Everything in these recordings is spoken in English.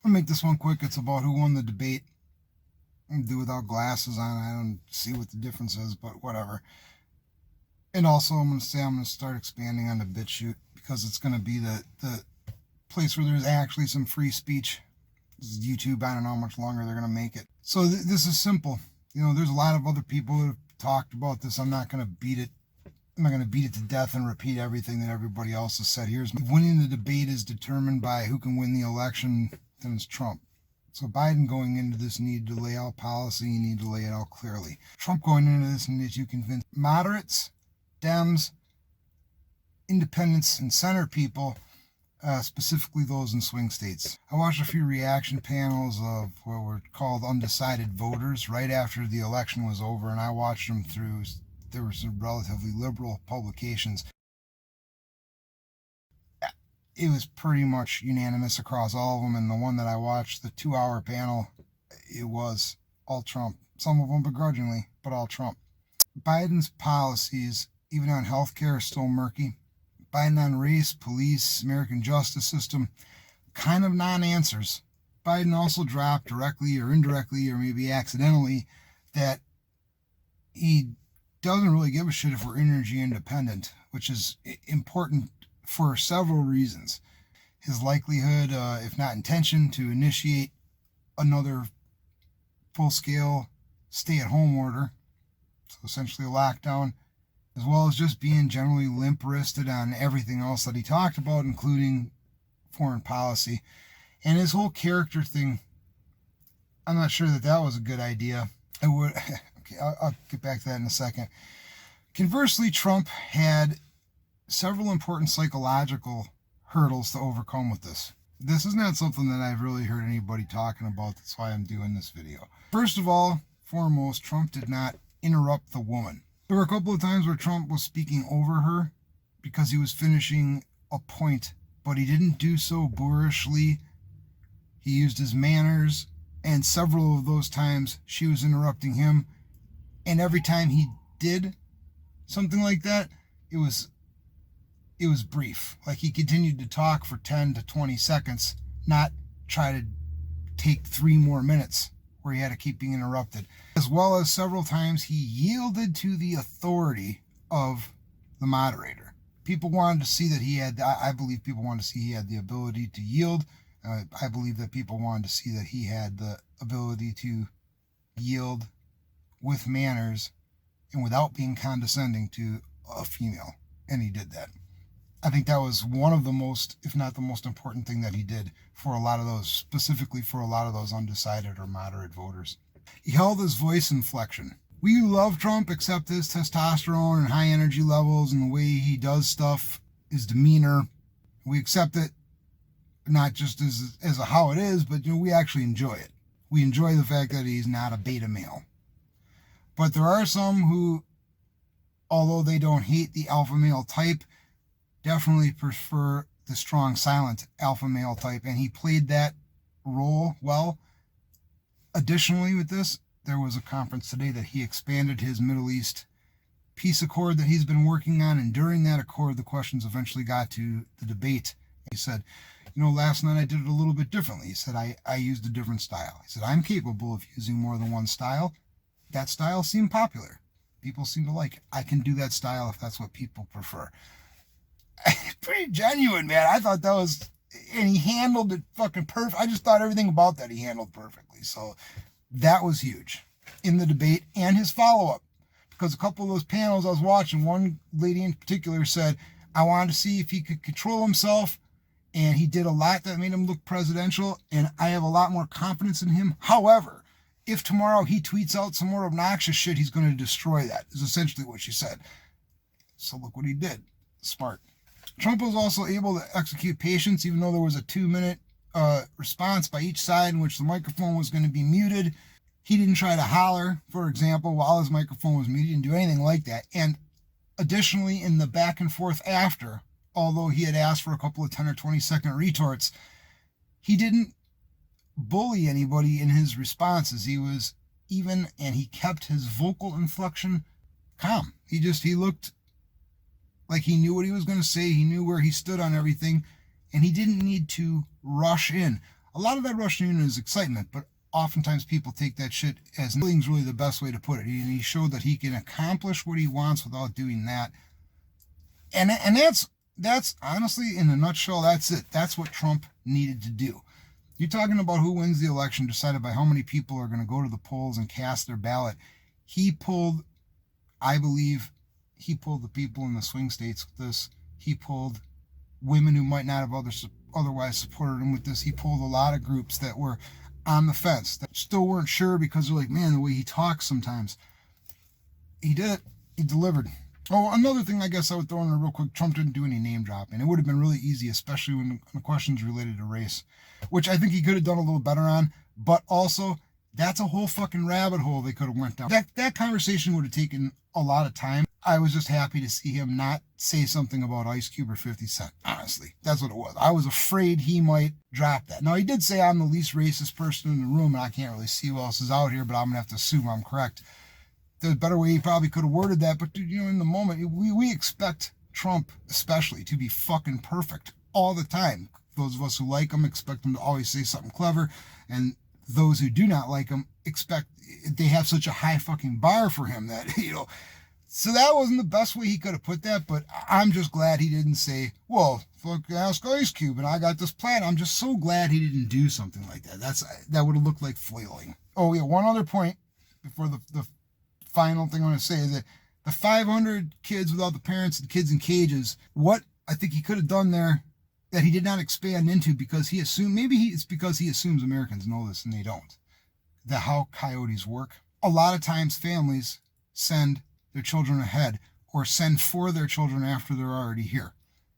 I'll make this one quick. It's about who won the debate. I'm gonna do without glasses on. I don't see what the difference is, but whatever. And also, I'm going to start expanding on the BitChute because it's going to be the place where there's actually some free speech. This is YouTube. I don't know how much longer they're going to make it. So this is simple. You know, there's a lot of other people who have talked about this. I'm not going to beat it. I'm not going to beat it to death and repeat everything that everybody else has said. Here's winning the debate is determined by who can win the election. Then it's Trump. So Biden going into this needed to lay out policy. You need to lay it out clearly. Trump going into this needed to convince moderates, Dems, independents, and center people, specifically those in swing states. I watched a few reaction panels of what were called undecided voters right after the election was over, and I watched them through, there were some relatively liberal publications. It was pretty much unanimous across all of them, and the one that I watched, the 2-hour panel, it was all Trump. Some of them begrudgingly, but all Trump. Biden's policies, even on healthcare, are still murky. Biden on race, police, American justice system, kind of non-answers. Biden also dropped directly or indirectly or maybe accidentally that he doesn't really give a shit if we're energy independent, which is important for several reasons. His likelihood, if not intention, to initiate another full-scale stay-at-home order, so essentially a lockdown, as well as just being generally limp-wristed on everything else that he talked about, including foreign policy. And his whole character thing, I'm not sure that that was a good idea. Okay, I'll get back to that in a second. Conversely, Trump had several important psychological hurdles to overcome with this. This is not something that I've really heard anybody talking about. That's why I'm doing this video. First of all, foremost, Trump did not interrupt the woman. There were a couple of times where Trump was speaking over her because he was finishing a point, but he didn't do so boorishly. He used his manners, and several of those times she was interrupting him. And every time he did something like that, it was brief. Like he continued to talk for 10 to 20 seconds, not try to take 3 more minutes where he had to keep being interrupted. As well as several times he yielded to the authority of the moderator. People wanted to see that he had, I believe people wanted to see he had the ability to yield. I believe that people wanted to see that he had the ability to yield with manners and without being condescending to a female. And he did that. I think that was one of the most, if not the most important thing that he did for a lot of those, specifically for a lot of those undecided or moderate voters. He held his voice inflection. We love Trump, except his testosterone and high energy levels and the way he does stuff, his demeanor. We accept it not just as a how it is, but we actually enjoy it. We enjoy the fact that he's not a beta male. But there are some who, although they don't hate the alpha male type, definitely prefer the strong, silent alpha male type, and he played that role well. Additionally, with this, there was a conference today that he expanded his Middle East peace accord that he's been working on, and during that accord, the questions eventually got to the debate. He said, last night I did it a little bit differently. He said, I used a different style. He said, I'm capable of using more than one style. That style seemed popular. People seem to like it. I can do that style if that's what people prefer. Pretty genuine, man. I thought that was, and he handled it fucking perfect. I just thought everything about that he handled perfectly. So that was huge in the debate and his follow-up. Because a couple of those panels I was watching, one lady in particular said, I wanted to see if he could control himself, and he did a lot that made him look presidential, and I have a lot more confidence in him. However, if tomorrow he tweets out some more obnoxious shit, he's going to destroy that, is essentially what she said. So look what he did. Smart. Trump was also able to execute patience, even though there was a 2-minute response by each side in which the microphone was going to be muted. He didn't try to holler, for example, while his microphone was muted. He didn't do anything like that. And additionally, in the back and forth after, although he had asked for a couple of 10 or 20-second retorts, he didn't bully anybody in his responses. He was even, and he kept his vocal inflection calm. He looked like he knew what he was going to say. He knew where he stood on everything, and he didn't need to rush in. A lot of that Russian Union is excitement, but oftentimes people take that shit as nothing's really the best way to put it. And he showed that he can accomplish what he wants without doing that. And that's honestly, in a nutshell, that's it. That's what Trump needed to do. You're talking about who wins the election decided by how many people are going to go to the polls and cast their ballot. I believe he pulled the people in the swing states with this. He pulled women who might not have otherwise supported him with this. He pulled a lot of groups that were on the fence, that still weren't sure because they're like, man, the way he talks sometimes. He did it. He delivered. Oh, another thing I guess I would throw in there real quick, Trump didn't do any name dropping. It would have been really easy, especially when the questions related to race, which I think he could have done a little better on, but also that's a whole fucking rabbit hole they could have went down. That conversation would have taken a lot of time. I was just happy to see him not say something about Ice Cube or 50 Cent, honestly. That's what it was. I was afraid he might drop that. Now, he did say I'm the least racist person in the room, and I can't really see who else is out here, but I'm going to have to assume I'm correct. There's a better way he probably could have worded that, but dude, in the moment, we expect Trump especially to be fucking perfect all the time. Those of us who like him expect him to always say something clever, and those who do not like him expect they have such a high fucking bar for him that, so that wasn't the best way he could have put that, but I'm just glad he didn't say, well, fuck, ask Ice Cube and I got this plan. I'm just so glad he didn't do something like that. That would have looked like flailing. Oh yeah, one other point before the final thing I want to say is that the 500 kids without the parents and kids in cages, what I think he could have done there that he did not expand into because he assumed, it's because he assumes Americans know this and they don't, that how coyotes work. A lot of times families send their children ahead or send for their children after they're already here.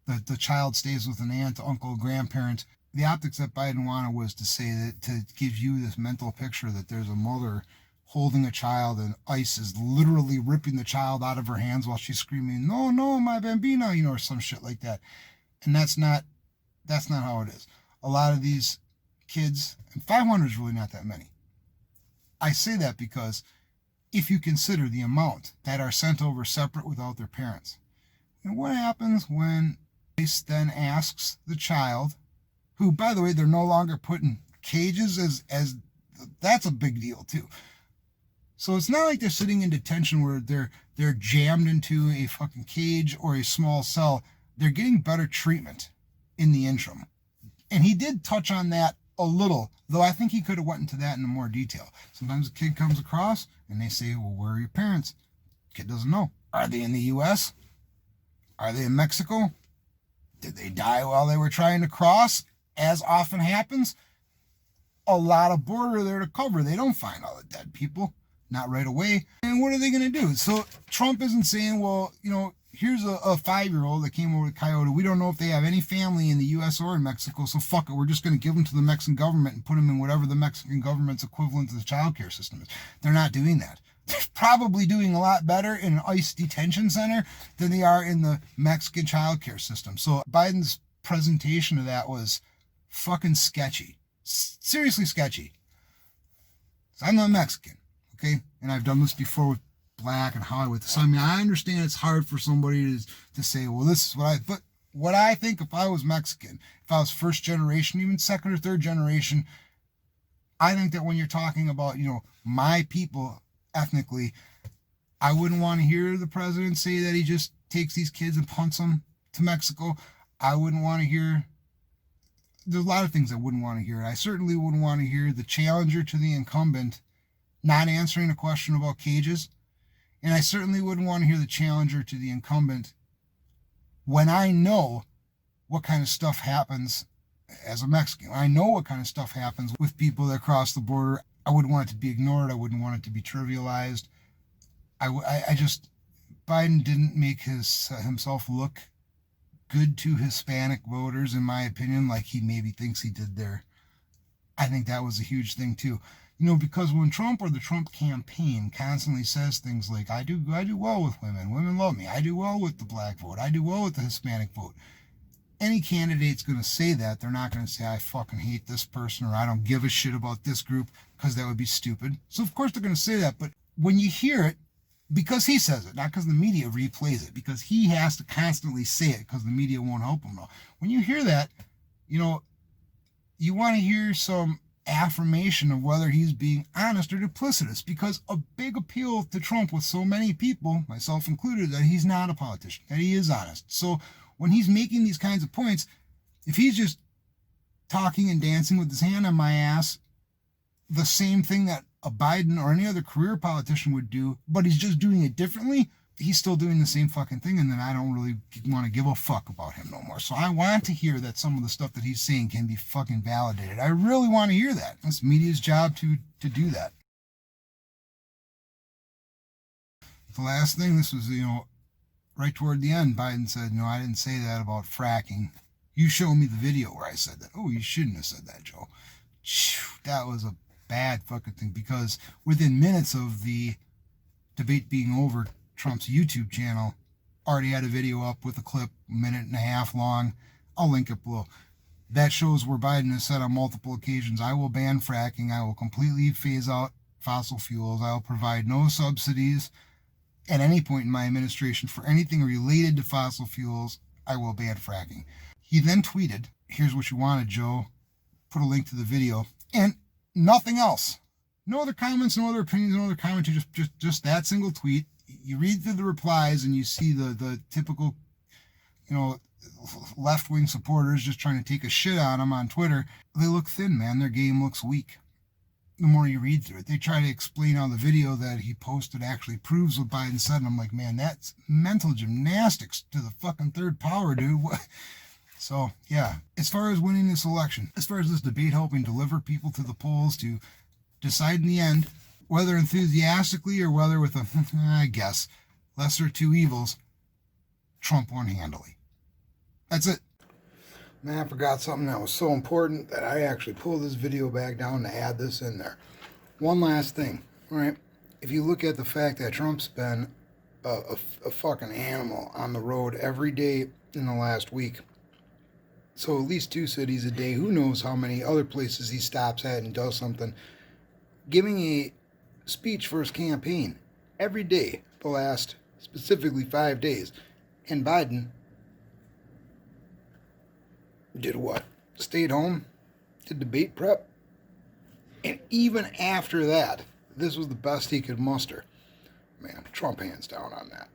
The child stays with an aunt, uncle, grandparent. The optics that Biden wanted was to say that, to give you this mental picture that there's a mother holding a child and ICE is literally ripping the child out of her hands while she's screaming, no, my bambina, or some shit like that. And that's not how it is. A lot of these kids, and 500 is really not that many. I say that because if you consider the amount that are sent over separate without their parents, and what happens when ICE then asks the child, who, by the way, they're no longer put in cages as that's a big deal too. So it's not like they're sitting in detention where they're jammed into a fucking cage or a small cell. They're getting better treatment in the interim. And he did touch on that a little, though I think he could have went into that in more detail. Sometimes a kid comes across and they say, well, where are your parents? Kid doesn't know. Are they in the U.S.? Are they in Mexico? Did they die while they were trying to cross? As often happens, a lot of border there to cover. They don't find all the dead people. Not right away. And what are they going to do? So Trump isn't saying, well, here's a 5-year-old that came over with Coyote. We don't know if they have any family in the U.S. or in Mexico, so fuck it. We're just going to give them to the Mexican government and put them in whatever the Mexican government's equivalent to the child care system is. They're not doing that. They're probably doing a lot better in an ICE detention center than they are in the Mexican child care system. So Biden's presentation of that was fucking sketchy. Seriously sketchy. So I'm not Mexican. Okay, and I've done this before with Black and Hollywood. So I understand it's hard for somebody to say, well, this is but what I think if I was Mexican, if I was first generation, even second or third generation, I think that when you're talking about, my people ethnically, I wouldn't want to hear the president say that he just takes these kids and punts them to Mexico. I wouldn't want to hear, there's a lot of things I wouldn't want to hear. I certainly wouldn't want to hear the challenger to the incumbent not answering a question about cages. And I certainly wouldn't want to hear the challenger to the incumbent when I know what kind of stuff happens as a Mexican. I know what kind of stuff happens with people that cross the border. I wouldn't want it to be ignored. I wouldn't want it to be trivialized. Biden didn't make himself look good to Hispanic voters, in my opinion, like he maybe thinks he did there. I think that was a huge thing too. Because when Trump or the Trump campaign constantly says things like, I do well with women love me, I do well with the black vote, I do well with the Hispanic vote. Any candidate's going to say that. They're not going to say, I fucking hate this person or I don't give a shit about this group, because that would be stupid. So of course they're going to say that, but when you hear it, because he says it, not because the media replays it, because he has to constantly say it because the media won't help him though. When you hear that, You want to hear some affirmation of whether he's being honest or duplicitous, because a big appeal to Trump with so many people, myself included, that he's not a politician, that he is honest. So when he's making these kinds of points, if he's just talking and dancing with his hand on my ass, the same thing that a Biden or any other career politician would do, but he's just doing it differently, he's still doing the same fucking thing, and then I don't really want to give a fuck about him no more. So I want to hear that some of the stuff that he's saying can be fucking validated. I really want to hear that. It's media's job to do that. The last thing, this was, right toward the end, Biden said, no, I didn't say that about fracking. You show me the video where I said that. Oh, you shouldn't have said that, Joe. That was a bad fucking thing, because within minutes of the debate being over, Trump's YouTube channel already had a video up with a clip, a minute and a half long. I'll link it below. That shows where Biden has said on multiple occasions, I will ban fracking. I will completely phase out fossil fuels. I will provide no subsidies at any point in my administration for anything related to fossil fuels. I will ban fracking. He then tweeted, here's what you wanted, Joe. Put a link to the video. And nothing else. No other comments, no other opinions, no other commentary, just that single tweet. You read through the replies and you see the typical, left-wing supporters just trying to take a shit on him on Twitter. They look thin, man. Their game looks weak. The more you read through it, they try to explain how the video that he posted actually proves what Biden said. And I'm like, man, that's mental gymnastics to the fucking third power, dude. So, yeah, as far as winning this election, as far as this debate helping deliver people to the polls to decide in the end, whether enthusiastically or whether with I guess, lesser two evils, Trump won handily. That's it. Man, I forgot something that was so important that I actually pulled this video back down to add this in there. One last thing, all right? If you look at the fact that Trump's been a fucking animal on the road every day in the last week, so at least 2 cities a day, who knows how many other places he stops at and does something, giving a speech for his campaign every day the last specifically 5 days. And Biden did what? Stayed home, did debate prep, and even after that, this was the best he could muster. Man, Trump hands down on that.